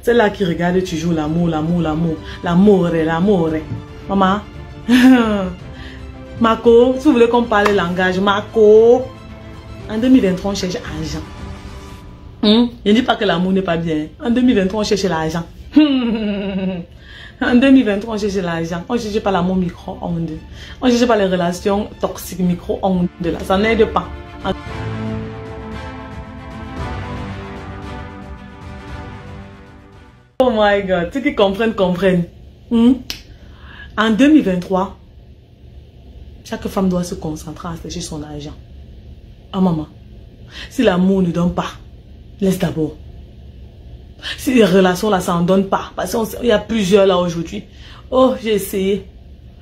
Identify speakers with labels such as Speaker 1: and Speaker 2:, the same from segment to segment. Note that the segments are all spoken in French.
Speaker 1: Celle-là qui regarde toujours l'amour, l'amour, l'amour. L'amour, l'amour. Maman. Marco, si vous voulez qu'on parle langage, Marco. En 2023, on cherche argent. Je ne dis pas que l'amour n'est pas bien. En 2023, on cherche l'argent. En 2023, on cherche l'argent. On ne cherche pas l'amour micro-ondes. On ne cherche pas les relations toxiques micro-ondes. Ça n'aide pas. Oh my God. Ceux qui comprennent, comprennent. En 2023, chaque femme doit se concentrer à chercher son argent. Ah maman, si l'amour ne donne pas, laisse d'abord. Si les relations là, ça n'en donne pas. Parce qu'il y a plusieurs là aujourd'hui. Oh, j'ai essayé.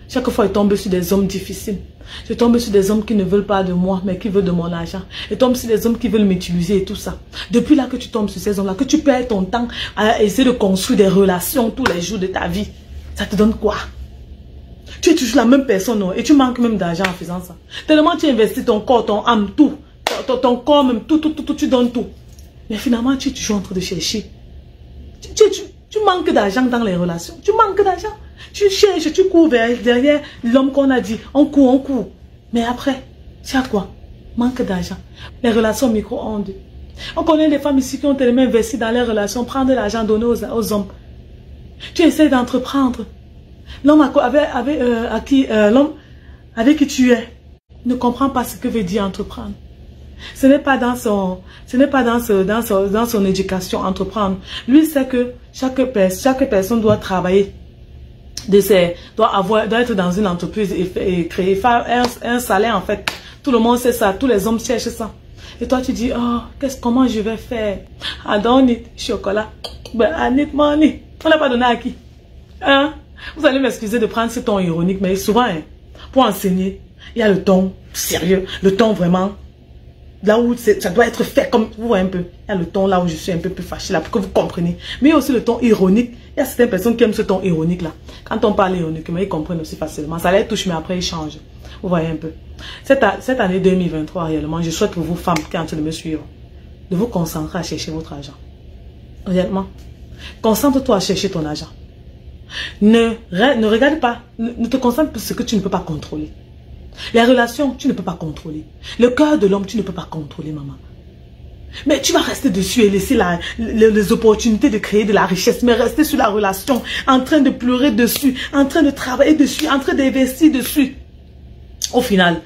Speaker 1: Chaque fois, je tombe sur des hommes difficiles. Je tombe sur des hommes qui ne veulent pas de moi, mais qui veulent de mon argent. Je tombe sur des hommes qui veulent m'utiliser et tout ça. Depuis là que tu tombes sur ces hommes-là, que tu perds ton temps à essayer de construire des relations tous les jours de ta vie, ça te donne quoi? Tu es toujours la même personne, non? Et tu manques même d'argent en faisant ça. Tellement tu investis ton corps, ton âme, tout. Ton corps même, tout, tu donnes tout. Mais finalement, tu es toujours en train de chercher. Tu manques d'argent dans les relations. Tu manques d'argent. Tu cherches, tu cours derrière l'homme qu'on a dit. On court. Mais après, tu as quoi? Manque d'argent. Les relations micro-ondes. On connaît des femmes ici qui ont tellement investi dans les relations, prendre de l'argent, donner aux hommes. Tu essaies d'entreprendre. L'homme avec qui tu es ne comprend pas ce que veut dire entreprendre. Ce n'est pas dans son éducation entreprendre. Lui sait que chaque personne doit travailler, doit être dans une entreprise et créer, faire un salaire en fait. Tout le monde sait ça, tous les hommes cherchent ça. Et toi tu dis, oh, comment je vais faire? I don't need chocolat, but I need money. On l'a pas donné à qui? Hein? Vous allez m'excuser de prendre ce ton ironique, mais souvent, hein, pour enseigner, il y a le ton sérieux, le ton vraiment, là où ça doit être fait comme, vous voyez un peu, il y a le ton là où je suis un peu plus fâchée, là, pour que vous compreniez. Mais il y a aussi le ton ironique. Il y a certaines personnes qui aiment ce ton ironique là. Quand on parle ironiquement, ils comprennent aussi facilement. Ça les touche, mais après ils changent. Vous voyez un peu. Cette année 2023, réellement, je souhaite pour vous, femmes qui sont en train de me suivre, de vous concentrer à chercher votre argent. Honnêtement, concentre-toi à chercher ton argent. Ne regarde pas, ne te concentre pas sur ce que tu ne peux pas contrôler. Les relations, tu ne peux pas contrôler. Le cœur de l'homme, tu ne peux pas contrôler, maman. Mais tu vas rester dessus et laisser les opportunités de créer de la richesse. Mais rester sur la relation, en train de pleurer dessus, en train de travailler dessus, en train d'investir dessus. Au final,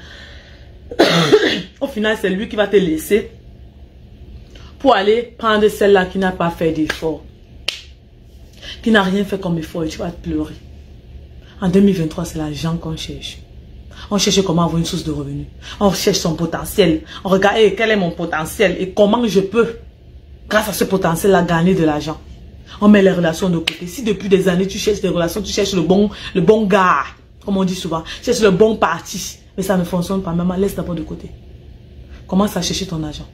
Speaker 1: c'est lui qui va te laisser pour aller prendre celle-là qui n'a pas fait d'effort, qui n'a rien fait comme effort, et tu vas te pleurer. En 2023, c'est l'argent qu'on cherche. On cherche comment avoir une source de revenus. On cherche son potentiel. On regarde quel est mon potentiel et comment je peux, grâce à ce potentiel-là, gagner de l'argent. On met les relations de côté. Si depuis des années, tu cherches des relations, tu cherches le bon gars, comme on dit souvent, tu cherches le bon parti, mais ça ne fonctionne pas. Maman, laisse d'abord de côté. Commence à chercher ton argent.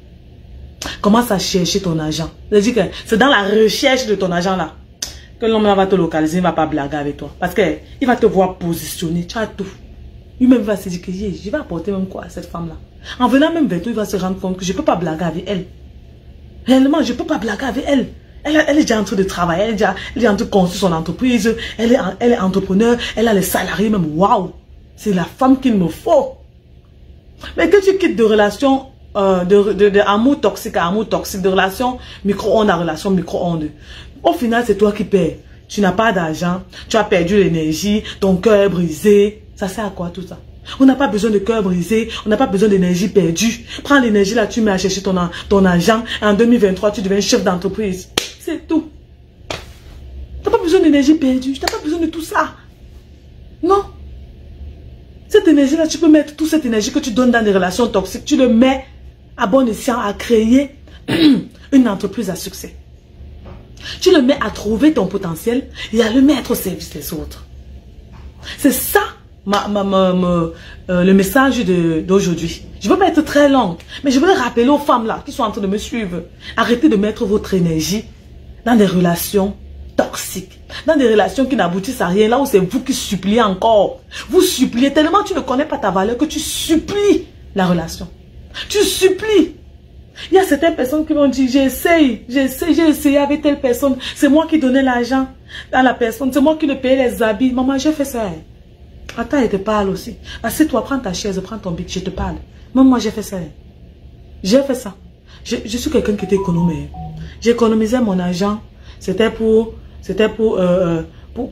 Speaker 1: Commence à chercher ton argent. C'est dans la recherche de ton argent là que l'homme va te localiser, il ne va pas blaguer avec toi. Parce qu'il va te voir positionner, tu as tout. Lui-même va se dire que je vais apporter même quoi à cette femme-là. En venant même vers toi, il va se rendre compte que je ne peux pas blaguer avec elle. Réellement, je ne peux pas blaguer avec elle. Elle est déjà en train de travailler, elle est déjà en train de construire son entreprise, elle est entrepreneur, elle a les salariés même. Waouh! C'est la femme qu'il me faut. Mais que tu quittes de relations, de amour toxique à amour toxique, de relation micro-ondes à relation micro-ondes. Au final, c'est toi qui perds. Tu n'as pas d'argent, tu as perdu l'énergie, ton cœur est brisé. Ça sert à quoi tout ça? On n'a pas besoin de cœur brisé, on n'a pas besoin d'énergie perdue. Prends l'énergie là, tu mets à chercher ton argent. Et en 2023, tu deviens chef d'entreprise. C'est tout. Tu n'as pas besoin d'énergie perdue, tu n'as pas besoin de tout ça. Non. Cette énergie là, tu peux mettre toute cette énergie que tu donnes dans des relations toxiques, tu le mets à bon escient à créer une entreprise à succès. Tu le mets à trouver ton potentiel et à le mettre au service des autres. C'est ça le message d'aujourd'hui. Je ne veux pas être très longue, mais je veux rappeler aux femmes là qui sont en train de me suivre. Arrêtez de mettre votre énergie dans des relations toxiques, dans des relations qui n'aboutissent à rien, là où c'est vous qui suppliez encore. Vous suppliez tellement tu ne connais pas ta valeur que tu supplies la relation. Tu supplies. Il y a certaines personnes qui vont dire, j'ai essayé avec telle personne. C'est moi qui donnais l'argent à la personne. C'est moi qui le payais les habits. Maman, j'ai fait ça. Attends, elle te parle aussi. Assieds-toi, prends ta chaise, prends ton bic, je te parle. Même moi, j'ai fait ça. J'ai fait ça. Je suis quelqu'un qui était économé. J'économisais mon argent. C'était pour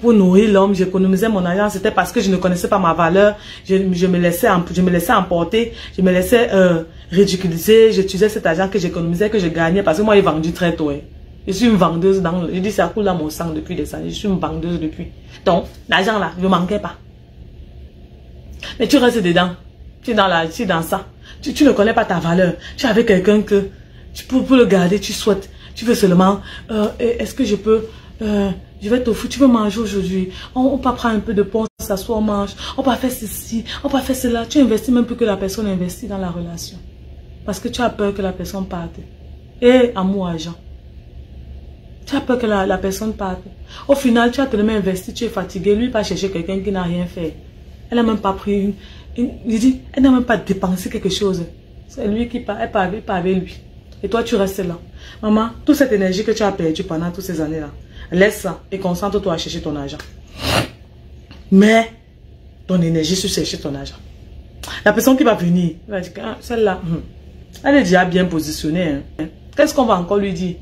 Speaker 1: nourrir l'homme. J'économisais mon argent. C'était parce que je ne connaissais pas ma valeur. Je me laissais emporter. Je me laissais ridiculiser. J'utilisais cet argent que j'économisais, que je gagnais. Parce que moi, j'ai vendu très tôt. Je suis une vendeuse. Je dis, ça coule dans mon sang depuis des années. Je suis une vendeuse depuis. Donc, l'argent là, je ne manquais pas. Mais tu restes dedans. Tu es dans ça. Tu ne connais pas ta valeur. Tu es avec quelqu'un que, pour le garder, tu souhaites. Tu veux seulement, est-ce que je peux, je vais t'offrir, tu veux manger aujourd'hui. On peut prendre un peu de pain, on s'assoit, on mange. On peut faire ceci, on peut faire cela. Tu investis même plus que la personne investit dans la relation. Parce que tu as peur que la personne parte. Et amour, argent. Tu as peur que la personne parte. Au final, tu as tellement investi, tu es fatigué. Lui, il va chercher quelqu'un qui n'a rien fait. Elle n'a même pas pris elle n'a même pas dépensé quelque chose. C'est lui qui part, elle part avec lui. Et toi, tu restes là. Maman, toute cette énergie que tu as perdue pendant toutes ces années-là, laisse ça et concentre-toi à chercher ton argent. Mets ton énergie sur chercher ton argent. La personne qui va venir, elle va dire, ah, celle-là, elle est déjà bien positionnée. Hein. Qu'est-ce qu'on va encore lui dire?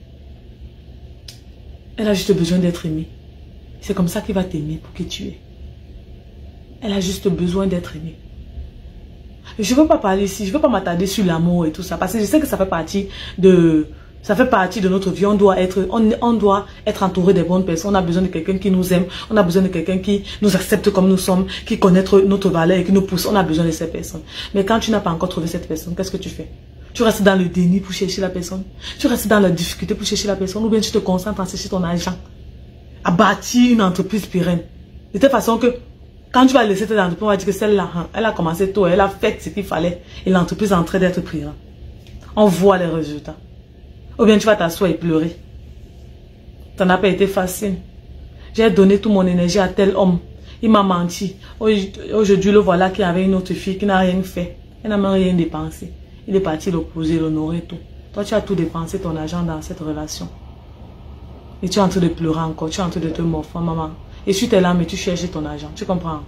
Speaker 1: Elle a juste besoin d'être aimée. C'est comme ça qu'il va t'aimer pour que tu es. Elle a juste besoin d'être aimée. Je ne veux pas parler ici, je ne veux pas m'attarder sur l'amour et tout ça, parce que je sais que ça fait partie de notre vie. On doit être entouré des bonnes personnes. On a besoin de quelqu'un qui nous aime, on a besoin de quelqu'un qui nous accepte comme nous sommes, qui connaît notre valeur et qui nous pousse. On a besoin de ces personnes. Mais quand tu n'as pas encore trouvé cette personne, qu'est-ce que tu fais? Tu restes dans le déni pour chercher la personne, tu restes dans la difficulté pour chercher la personne, ou bien tu te concentres à chercher ton argent, à bâtir une entreprise pérenne. De telle façon que quand tu vas laisser cette entreprise, on va dire que celle-là, elle a commencé tôt, elle a fait ce qu'il fallait et l'entreprise est en train d'être prise. On voit les résultats. Ou bien tu vas t'asseoir et pleurer. Ça n'a pas été facile. J'ai donné toute mon énergie à tel homme. Il m'a menti. Aujourd'hui, le voilà qui avait une autre fille qui n'a rien fait. Elle n'a même rien dépensé. Il est parti l'opposer, l'honorer, tout. Toi, tu as tout dépensé ton argent dans cette relation. Et tu es en train de pleurer encore. Tu es en train de te morfondre, maman. Et tu es là, mais tu cherches ton argent. Tu comprends?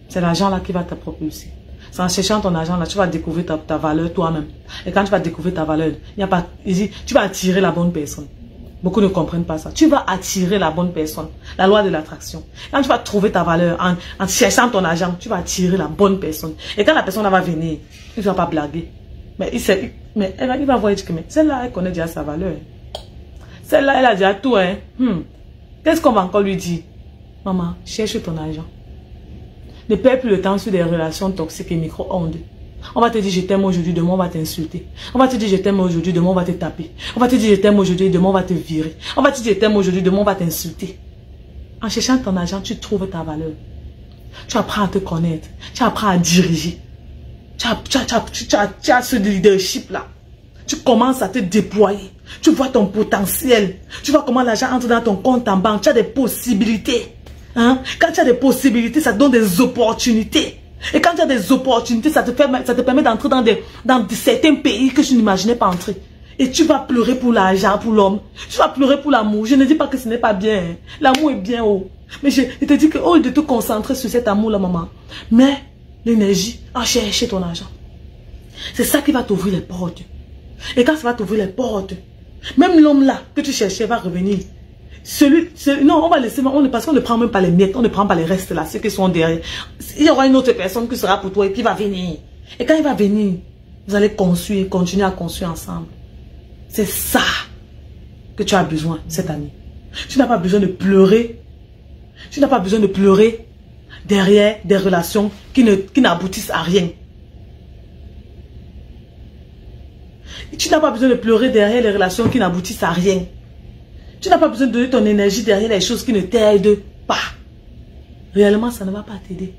Speaker 1: C'est l'argent là qui va te propulser. C'est en cherchant ton argent là, tu vas découvrir ta valeur toi-même. Et quand tu vas découvrir ta valeur, il n'y a pas, tu vas attirer la bonne personne. Beaucoup ne comprennent pas ça. Tu vas attirer la bonne personne. La loi de l'attraction. Quand tu vas trouver ta valeur en cherchant ton argent, tu vas attirer la bonne personne. Et quand la personne va venir, il ne va pas blaguer. Mais il va voir que celle-là, elle connaît déjà sa valeur. Celle-là, elle a déjà tout. Hein. Qu'est-ce qu'on va encore lui dire? Maman, cherche ton argent. Ne perds plus le temps sur des relations toxiques et micro-ondes. On va te dire je t'aime aujourd'hui, demain on va t'insulter. On va te dire je t'aime aujourd'hui, demain on va te taper. On va te dire je t'aime aujourd'hui, demain on va te virer. On va te dire je t'aime aujourd'hui, demain on va t'insulter. En cherchant ton argent, tu trouves ta valeur. Tu apprends à te connaître. Tu apprends à diriger. Tu as ce leadership là. Tu commences à te déployer. Tu vois ton potentiel. Tu vois comment l'argent entre dans ton compte en banque. Tu as des possibilités. Hein? Quand tu as des possibilités, ça te donne des opportunités. Et quand tu as des opportunités, ça te permet d'entrer dans certains pays que je n'imaginais pas entrer. Et tu vas pleurer pour l'argent, pour l'homme. Tu vas pleurer pour l'amour. Je ne dis pas que ce n'est pas bien. Hein. L'amour est bien haut. Mais je te dis que au lieu de te concentrer sur cet amour-là, maman, mets l'énergie à chercher ton argent. C'est ça qui va t'ouvrir les portes. Et quand ça va t'ouvrir les portes, même l'homme là que tu cherchais va revenir. Non, on va laisser, parce qu'on ne prend même pas les miettes, on ne prend pas les restes là, ceux qui sont derrière. Il y aura une autre personne qui sera pour toi et qui va venir. Et quand il va venir, vous allez construire, continuer à construire ensemble. C'est ça que tu as besoin cette année. Tu n'as pas besoin de pleurer. Tu n'as pas besoin de pleurer derrière des relations qui n'aboutissent à rien. Tu n'as pas besoin de pleurer derrière les relations qui n'aboutissent à rien. Tu n'as pas besoin de donner ton énergie derrière les choses qui ne t'aident pas. Réellement, ça ne va pas t'aider.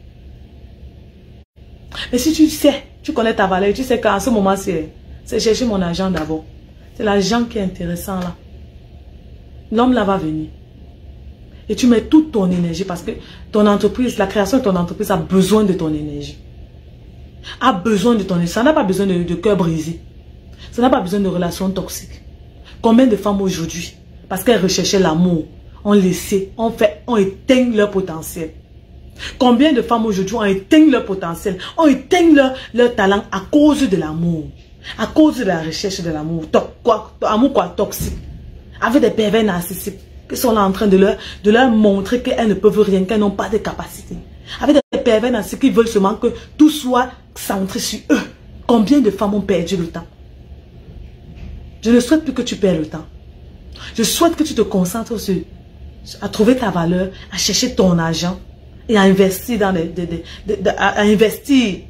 Speaker 1: Mais si tu sais, tu connais ta valeur, tu sais qu'en ce moment, c'est chercher mon argent d'abord. C'est l'argent qui est intéressant là. L'homme là va venir. Et tu mets toute ton énergie parce que ton entreprise, la création de ton entreprise a besoin de ton énergie. A besoin de ton énergie. Ça n'a pas besoin de cœur brisé. Ça n'a pas besoin de relations toxiques. Combien de femmes aujourd'hui, parce qu'elles recherchaient l'amour, ont laissé, ont éteint leur potentiel. Combien de femmes aujourd'hui ont éteint leur potentiel, ont éteint leur talent à cause de l'amour, à cause de la recherche de l'amour. Amour quoi? Toxique. Avec des pervers narcissiques qui sont là en train de leur montrer qu'elles ne peuvent rien, qu'elles n'ont pas de capacité. Avec des pervers narcissiques qui veulent seulement que tout soit centré sur eux. Combien de femmes ont perdu le temps? Je ne souhaite plus que tu perds le temps. Je souhaite que tu te concentres à trouver ta valeur, à chercher ton argent et à investir dans investir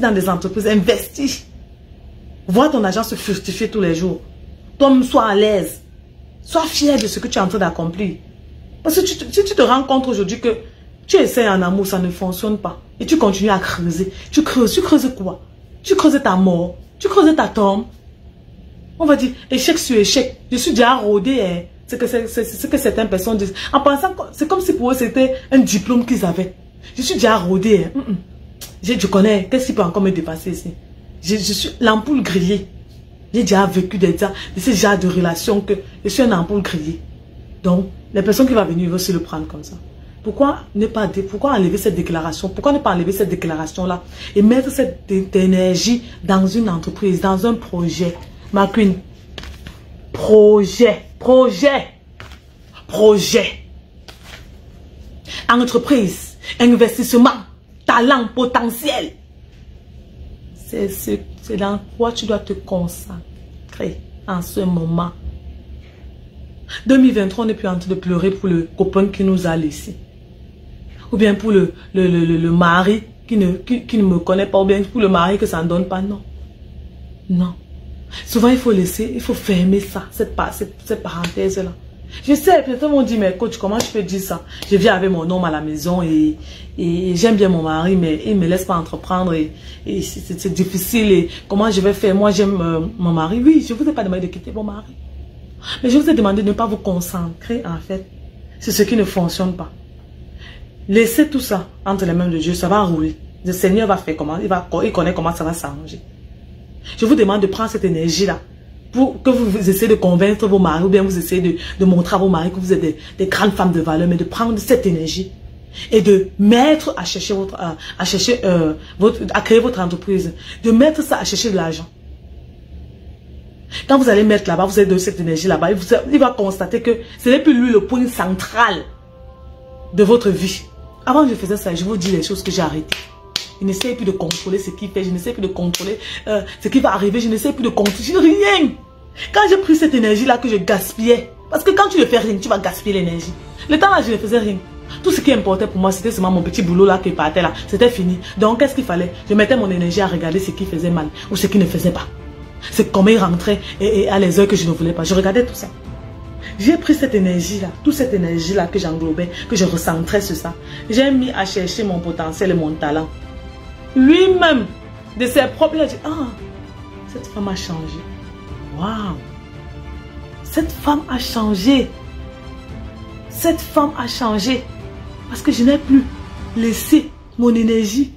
Speaker 1: dans des entreprises, investir. Vois ton argent se fructifier tous les jours. Toi-même, sois à l'aise. Sois fier de ce que tu es en train d'accomplir. Parce que si tu te rends compte aujourd'hui que tu essaies un amour, ça ne fonctionne pas. Et tu continues à creuser. Tu creuses quoi? Tu creuses ta mort. Tu creuses ta tombe. On va dire échec sur échec. Je suis déjà rodé. Hein. C'est ce que certaines personnes disent. En pensant que c'est comme si pour eux c'était un diplôme qu'ils avaient. Je suis déjà rodé. Hein. Je connais. Qu'est-ce qui peut encore me dépasser ici? Je suis l'ampoule grillée. J'ai déjà vécu de ce genre de relation que je suis une ampoule grillée. Donc, les personnes qui vont venir vont se le prendre comme ça. Pourquoi enlever cette déclaration? Pourquoi ne pas enlever cette déclaration-là et mettre cette énergie dans une entreprise, dans un projet? Ma queen, projet. Entreprise, investissement, talent, potentiel. C'est dans quoi tu dois te consacrer en ce moment. 2023, on n'est plus en train de pleurer pour le copain qui nous a laissés. Ou bien pour le mari qui ne me connaît pas. Ou bien pour le mari que ça ne donne pas. Non. Non. Souvent, il faut laisser, il faut fermer ça, cette parenthèse-là. Je sais, peut-être on dit, mais coach, comment je peux dire ça? Je viens avec mon homme à la maison et j'aime bien mon mari, mais il ne me laisse pas entreprendre et c'est difficile. Et comment je vais faire? Moi, j'aime mon mari. Oui, je ne vous ai pas demandé de quitter mon mari. Mais je vous ai demandé de ne pas vous concentrer, en fait, sur ce qui ne fonctionne pas. Laissez tout ça entre les mains de Dieu, ça va rouler. Le Seigneur va faire comment? Il connaît comment ça va s'arranger. Je vous demande de prendre cette énergie-là pour que vous essayez de convaincre vos maris ou bien vous essayez de montrer à vos maris que vous êtes des grandes femmes de valeur, mais de prendre cette énergie et de mettre à créer votre entreprise, de mettre ça à chercher de l'argent. Quand vous allez mettre là-bas, vous allez donner cette énergie là-bas, il va constater que ce n'est plus lui le point central de votre vie. Avant je faisais ça, je vous dis les choses que j'ai arrêtées. Je n'essaie plus de contrôler ce qu'il fait. Je n'essaie plus de contrôler ce qui va arriver. Je n'essaie plus de contrôler rien. Quand j'ai pris cette énergie-là que je gaspillais, parce que quand tu ne fais rien, tu vas gaspiller l'énergie. Le temps là, je ne faisais rien. Tout ce qui importait pour moi, c'était seulement mon petit boulot là qui partait là. C'était fini. Donc, qu'est-ce qu'il fallait? Je mettais mon énergie à regarder ce qui faisait mal ou ce qui ne faisait pas. C'est comment il rentrait et à les heures que je ne voulais pas. Je regardais tout ça. J'ai pris cette énergie-là, toute cette énergie-là que j'englobais, que je recentrais sur ça. J'ai mis à chercher mon potentiel et mon talent. Lui-même, de ses propres, il a dit, ah, cette femme a changé. Waouh! Cette femme a changé. Cette femme a changé. Parce que je n'ai plus laissé mon énergie,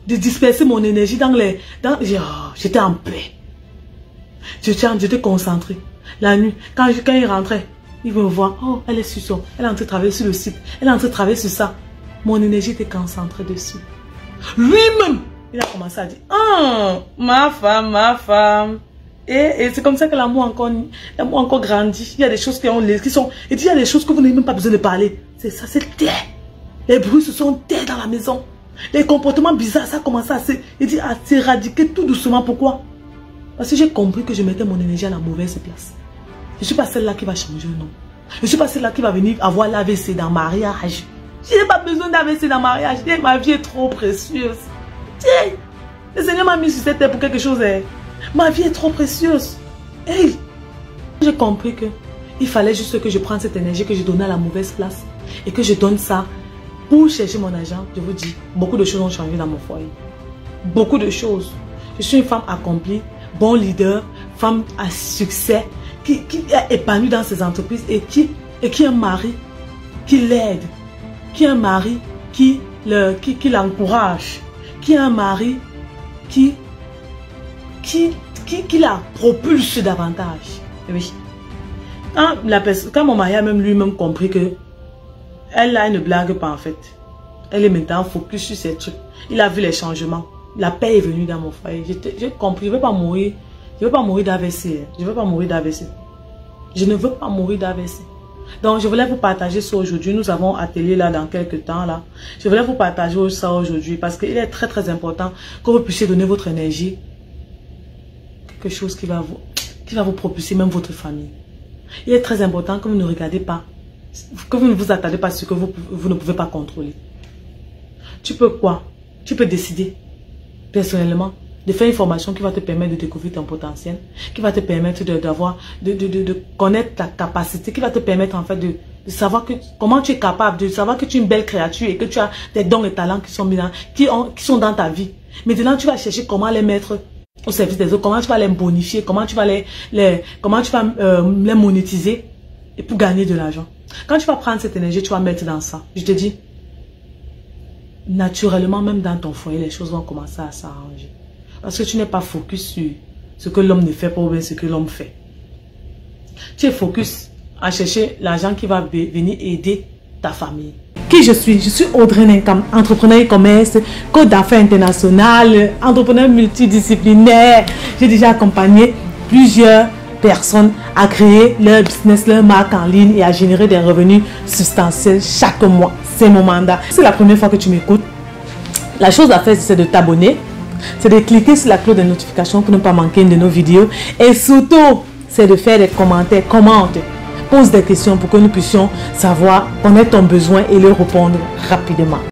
Speaker 1: de disperser mon énergie dans les... j'étais en paix. J'étais concentré. La nuit, quand il rentrait, il me voit, oh, elle est sur son... Elle est en train de travailler sur le site. Elle est en train de travailler sur ça. Mon énergie était concentrée dessus. Lui-même, il a commencé à dire, ah, ma femme. Et c'est comme ça que l'amour encore grandit. Il y a des choses qui sont... Et il y a des choses que vous n'avez même pas besoin de parler. C'est ça, c'est tais. Les bruits se sont tais dans la maison. Les comportements bizarres, ça a commencé à s'éradiquer tout doucement. Pourquoi? Parce que j'ai compris que je mettais mon énergie à la mauvaise place. Je ne suis pas celle-là qui va changer, non. Je ne suis pas celle-là qui va venir avoir l'AVC dans le mariage. Je n'ai pas besoin d'AVC dans le mariage. Ma vie est trop précieuse. Tiens, le Seigneur m'a mis sur cette terre pour quelque chose. Ma vie est trop précieuse. Hey. J'ai compris que il fallait juste que je prenne cette énergie que je donnais à la mauvaise place et que je donne ça pour chercher mon argent. Je vous dis, beaucoup de choses ont changé dans mon foyer. Beaucoup de choses. Je suis une femme accomplie, bon leader, femme à succès, qui est épanouie dans ses entreprises et qui a un mari qui l'aide, qui a un mari qui l'encourage, qui a un mari qui qui la propulse davantage. Et oui. Quand mon mari a même lui-même compris que elle là, elle ne blague pas en fait. Elle est maintenant focus sur ses trucs. Il a vu les changements. La paix est venue dans mon foyer. J'ai compris, je ne veux pas mourir. Je ne veux pas mourir d'AVC. Je ne veux pas mourir d'AVC. Je ne veux pas mourir d'AVC. Donc, je voulais vous partager ça aujourd'hui. Nous avons atelier là dans quelques temps là. Je voulais vous partager ça aujourd'hui parce qu'il est très très important que vous puissiez donner votre énergie. Quelque chose qui va vous propulser, même votre famille. Il est très important que vous ne regardez pas, que vous ne vous attardez pas sur ce que vous ne pouvez pas contrôler. Tu peux quoi? Tu peux décider personnellement de faire une formation qui va te permettre de découvrir ton potentiel, qui va te permettre de connaître ta capacité, qui va te permettre en fait de savoir comment tu es capable, de savoir que tu es une belle créature et que tu as des dons et talents qui sont dans ta vie. Maintenant, tu vas chercher comment les mettre au service des autres, comment tu vas les bonifier, comment tu vas les monétiser et pour gagner de l'argent. Quand tu vas prendre cette énergie, tu vas mettre dans ça. Je te dis, naturellement, même dans ton foyer, les choses vont commencer à s'arranger. Parce que tu n'es pas focus sur ce que l'homme ne fait pas ou bien ce que l'homme fait. Tu es focus à chercher l'argent qui va venir aider ta famille. Qui je suis? Je suis Audrey Ninkam, entrepreneur e-commerce, coach d'affaires international, entrepreneur multidisciplinaire. J'ai déjà accompagné plusieurs personnes à créer leur business, leur marque en ligne et à générer des revenus substantiels chaque mois. C'est mon mandat. Si c'est la première fois que tu m'écoutes, la chose à faire, c'est de t'abonner, c'est de cliquer sur la cloche de notification pour ne pas manquer une de nos vidéos et surtout, c'est de faire des commentaires, commente, pose des questions pour que nous puissions savoir, connaître ton besoin et leur répondre rapidement.